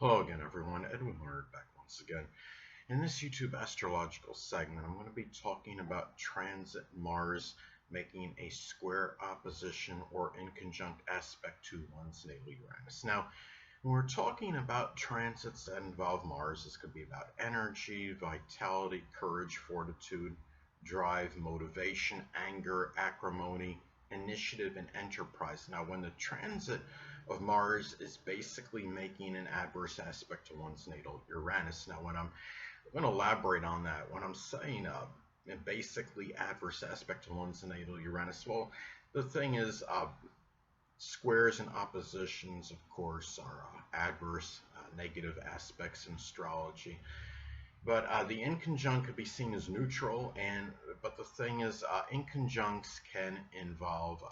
Hello again, everyone. Edwin Leonard back once again. In this YouTube astrological segment, I'm going to be talking about transit Mars making a square opposition or inconjunct aspect to one's natal Uranus. Now, when we're talking about transits that involve Mars, this could be about energy, vitality, courage, fortitude, drive, motivation, anger, acrimony, initiative, and enterprise. Now, when the transit of Mars is basically making an adverse aspect to one's natal Uranus. Now, when I'm going to elaborate on that, when I'm saying a basically adverse aspect to one's natal Uranus, well, the thing is, squares and oppositions, of course, are adverse, negative aspects in astrology. But the inconjunct could be seen as neutral, but the thing is, inconjuncts can involve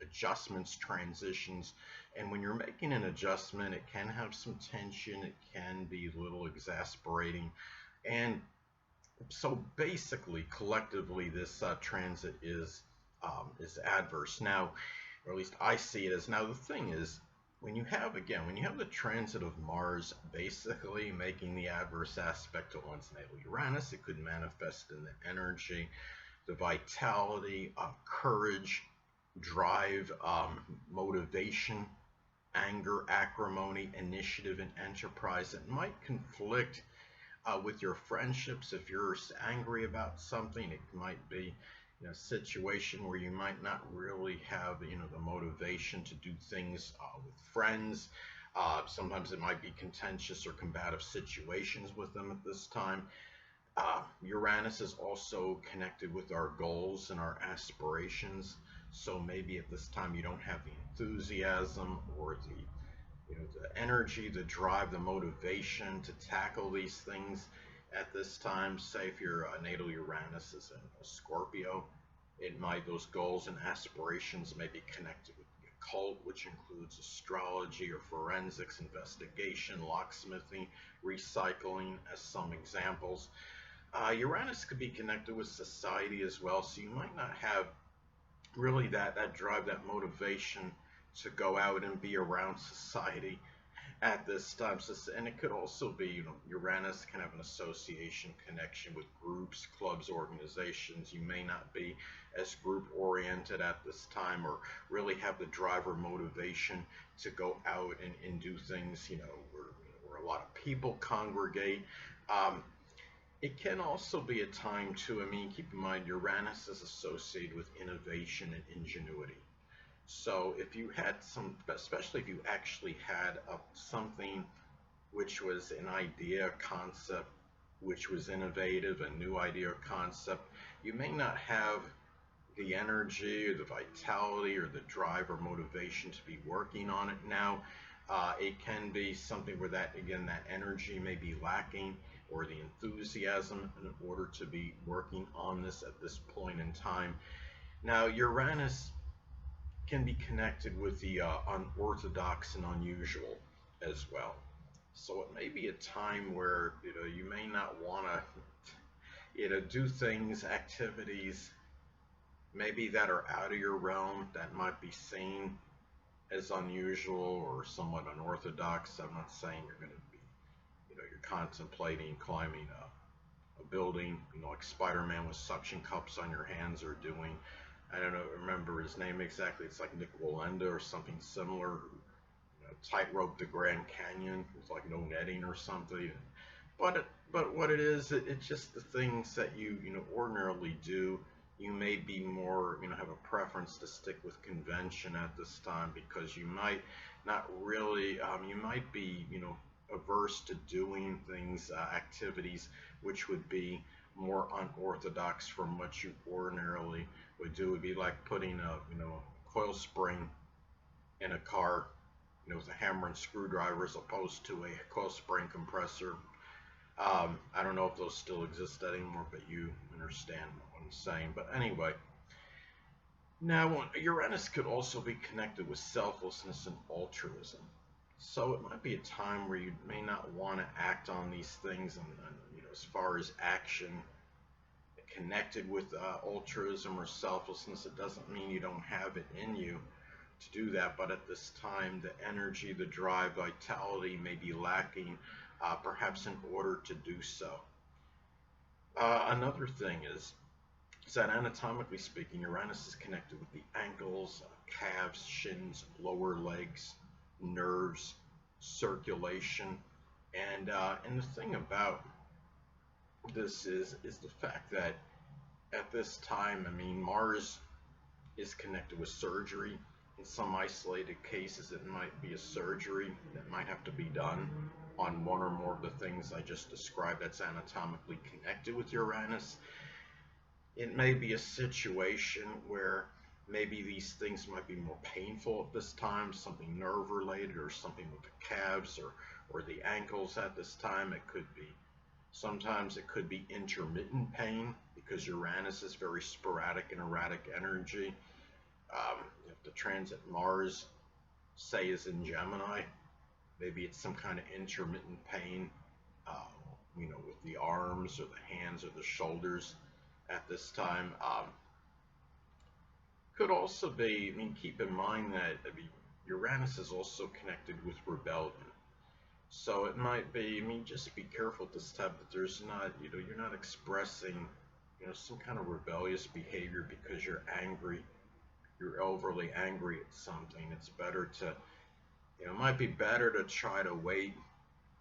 adjustments, transitions, and when you're making an adjustment, it can have some tension. It can be a little exasperating, and so basically, collectively, this transit is adverse now, or at least I see it as. Now, the thing is, when you have the transit of Mars basically making the adverse aspect to one's natal Uranus, it could manifest in the energy, the vitality, courage, drive, motivation, anger, acrimony, initiative, and enterprise. It might conflict with your friendships. If you're angry about something, it might be a situation where you might not really have the motivation to do things with friends. Sometimes it might be contentious or combative situations with them at this time. Uranus is also connected with our goals and our aspirations. So maybe at this time you don't have the enthusiasm or the energy, the drive, the motivation to tackle these things at this time. Say if your natal Uranus is in a Scorpio, it might those goals and aspirations may be connected with the occult, which includes astrology or forensics, investigation, locksmithing, recycling, as some examples. Uranus could be connected with society as well, so you might not have really that drive, that motivation to go out and be around society at this time. So, and it could also be, Uranus can have an association connection with groups, clubs, organizations. You may not be as group oriented at this time or really have the drive or motivation to go out and do things, where a lot of people congregate. Um, it can also be a time to, keep in mind, Uranus is associated with innovation and ingenuity. So if you had especially if you actually had something which was an idea, concept, which was innovative, a new idea or concept, you may not have the energy or the vitality or the drive or motivation to be working on it now. It can be something where that energy may be lacking or the enthusiasm in order to be working on this at this point in time. Now, Uranus can be connected with the unorthodox and unusual as well. So it may be a time where you may not want to do things, activities maybe that are out of your realm that might be seen as unusual or somewhat unorthodox. I'm not saying you're going to be you're contemplating climbing a building, like Spider-Man with suction cups on your hands are doing. I don't know, remember his name exactly. It's like Nick Walenda or something similar. Tightrope the Grand Canyon with like no netting or something. But what it is, it's just the things that you ordinarily do. You may be more have a preference to stick with convention at this time because you might not really you might be averse to doing things activities which would be more unorthodox from what you ordinarily would do. It would be like putting a coil spring in a car, with a hammer and screwdriver as opposed to a coil spring compressor. I don't know if those still exist anymore, but you understand what I'm saying. But anyway, now Uranus could also be connected with selflessness and altruism. So it might be a time where you may not want to act on these things, and as far as action connected with altruism or selflessness, it doesn't mean you don't have it in you to do that, but at this time, the energy, the drive, vitality may be lacking, perhaps in order to do so. Another thing is that anatomically speaking, Uranus is connected with the ankles, calves, shins, lower legs, nerves, circulation, and the thing about this is the fact that at this time, I mean, Mars is connected with surgery. In some isolated cases, it might be a surgery that might have to be done on one or more of the things I just described that's anatomically connected with Uranus. It may be a situation where maybe these things might be more painful at this time, something nerve related or something with the calves or the ankles at this time. It could be, sometimes it could be intermittent pain because Uranus is very sporadic and erratic energy. If the transit Mars, say, is in Gemini, maybe it's some kind of intermittent pain, with the arms or the hands or the shoulders at this time. Could also be, I mean, keep in mind that Uranus is also connected with rebellion. So it might be, I mean, just be careful this time that there's not, you're not expressing, some kind of rebellious behavior because you're angry, you're overly angry at something. It's better to, it might be better to try to wait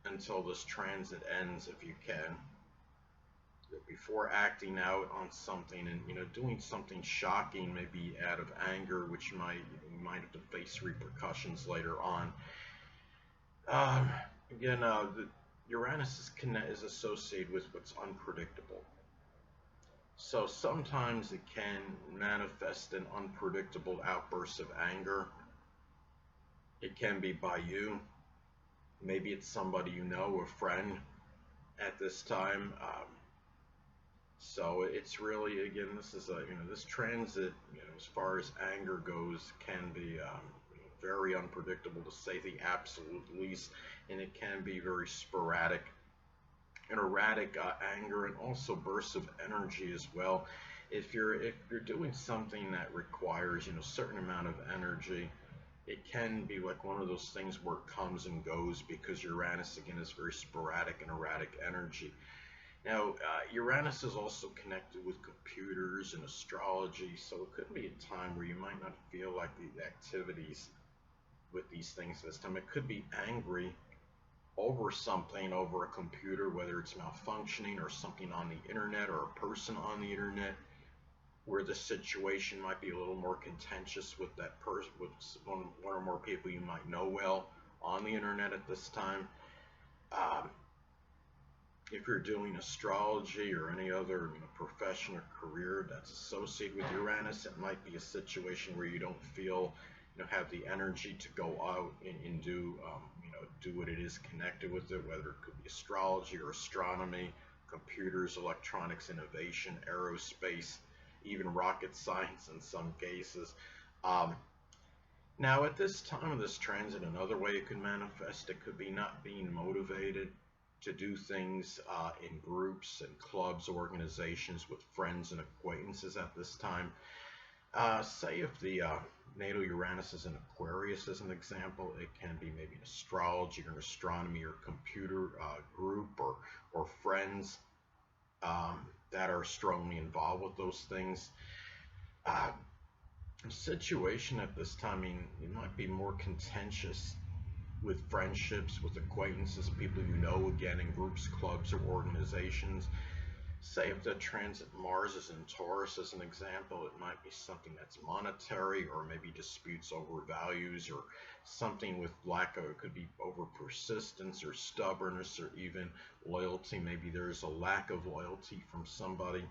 until this transit ends if you can, before acting out on something and doing something shocking, maybe out of anger, which you might have to face repercussions later on. Again, the Uranus is associated with what's unpredictable. So sometimes it can manifest in unpredictable outbursts of anger. It can be by you. Maybe it's somebody you know, a friend at this time. So it's really, again, this is this transit, as far as anger goes, can be very unpredictable, to say the absolute least, and it can be very sporadic and erratic anger, and also bursts of energy as well. If you're doing something that requires a certain amount of energy, it can be like one of those things where it comes and goes, because Uranus again is very sporadic and erratic energy. Now, Uranus is also connected with computers and astrology, so it could be a time where you might not feel like the activities with these things this time. It could be angry over something, over a computer, whether it's malfunctioning or something on the internet or a person on the internet, where the situation might be a little more contentious with that person, with one or more people you might know well on the internet at this time. If you're doing astrology or any other profession or career that's associated with Uranus, it might be a situation where you don't feel, have the energy to go out and do, do what it is connected with it, whether it could be astrology or astronomy, computers, electronics, innovation, aerospace, even rocket science in some cases. Now, at this time of this transit, another way it could manifest, it could be not being motivated to do things in groups and clubs, organizations with friends and acquaintances at this time. Say if the natal Uranus is in Aquarius, as an example, it can be maybe an astrology or an astronomy or computer group or friends that are strongly involved with those things. Situation at this time, I mean, it might be more contentious with friendships, with acquaintances, people you know, again, in groups, clubs, or organizations. Say if the transit Mars is in Taurus, as an example, it might be something that's monetary, or maybe disputes over values, or something with lack of, it could be over persistence or stubbornness, or even loyalty. Maybe there's a lack of loyalty from somebody,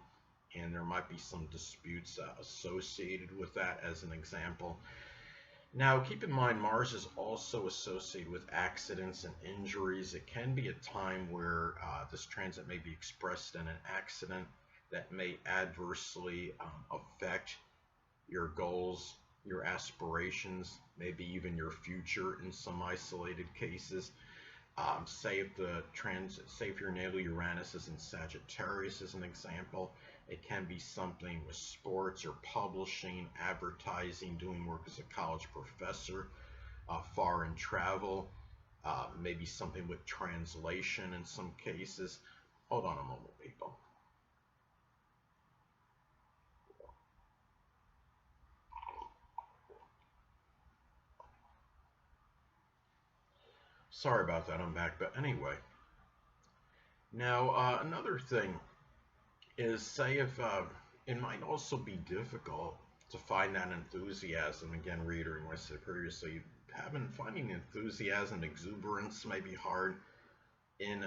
and there might be some disputes associated with that, as an example. Now, keep in mind, Mars is also associated with accidents and injuries. It can be a time where this transit may be expressed in an accident that may adversely affect your goals, your aspirations, maybe even your future in some isolated cases. Say if your natal Uranus is in Sagittarius, as an example, It can be something with sports or publishing, advertising, doing work as a college professor, foreign travel, maybe something with translation in some cases. Hold on a moment, people. Sorry about that, I'm back. But anyway, now another thing is, say if it might also be difficult to find that enthusiasm. Again, reiterating what I said previously, you haven't finding enthusiasm, exuberance may be hard in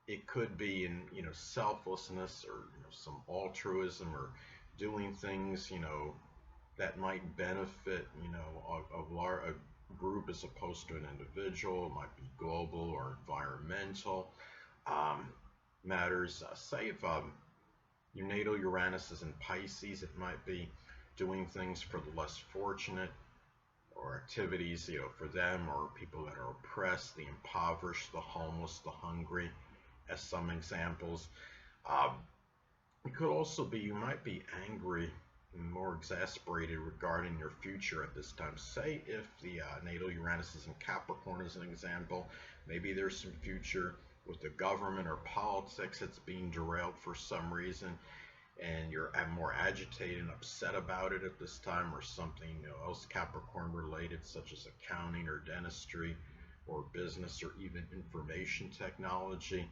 it could be in selflessness, or some altruism, or doing things that might benefit a group as opposed to an individual. It might be global or environmental um, matters. Say if your natal Uranus is in Pisces, it might be doing things for the less fortunate, or activities for them, or people that are oppressed, the impoverished, the homeless, the hungry, as some examples. Um, it could also be you might be angry and more exasperated regarding your future at this time. Say if the natal Uranus is in Capricorn, as an example, maybe there's some future with the government or politics that's being derailed for some reason, and you're more agitated and upset about it at this time, or something else Capricorn related, such as accounting or dentistry or business or even information technology.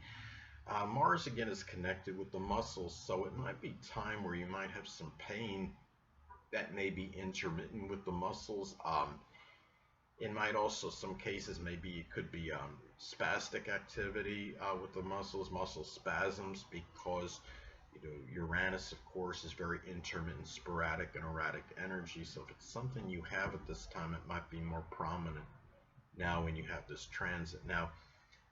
Mars again is connected with the muscles, so it might be time where you might have some pain that may be intermittent with the muscles. It might also, some cases, maybe it could be spastic activity with the muscles, muscle spasms, because Uranus, of course, is very intermittent, sporadic, and erratic energy. So if it's something you have at this time, it might be more prominent now when you have this transit. Now,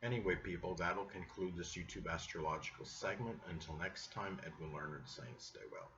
anyway, people, that'll conclude this YouTube astrological segment. Until next time, Edwin Leonard saying stay well.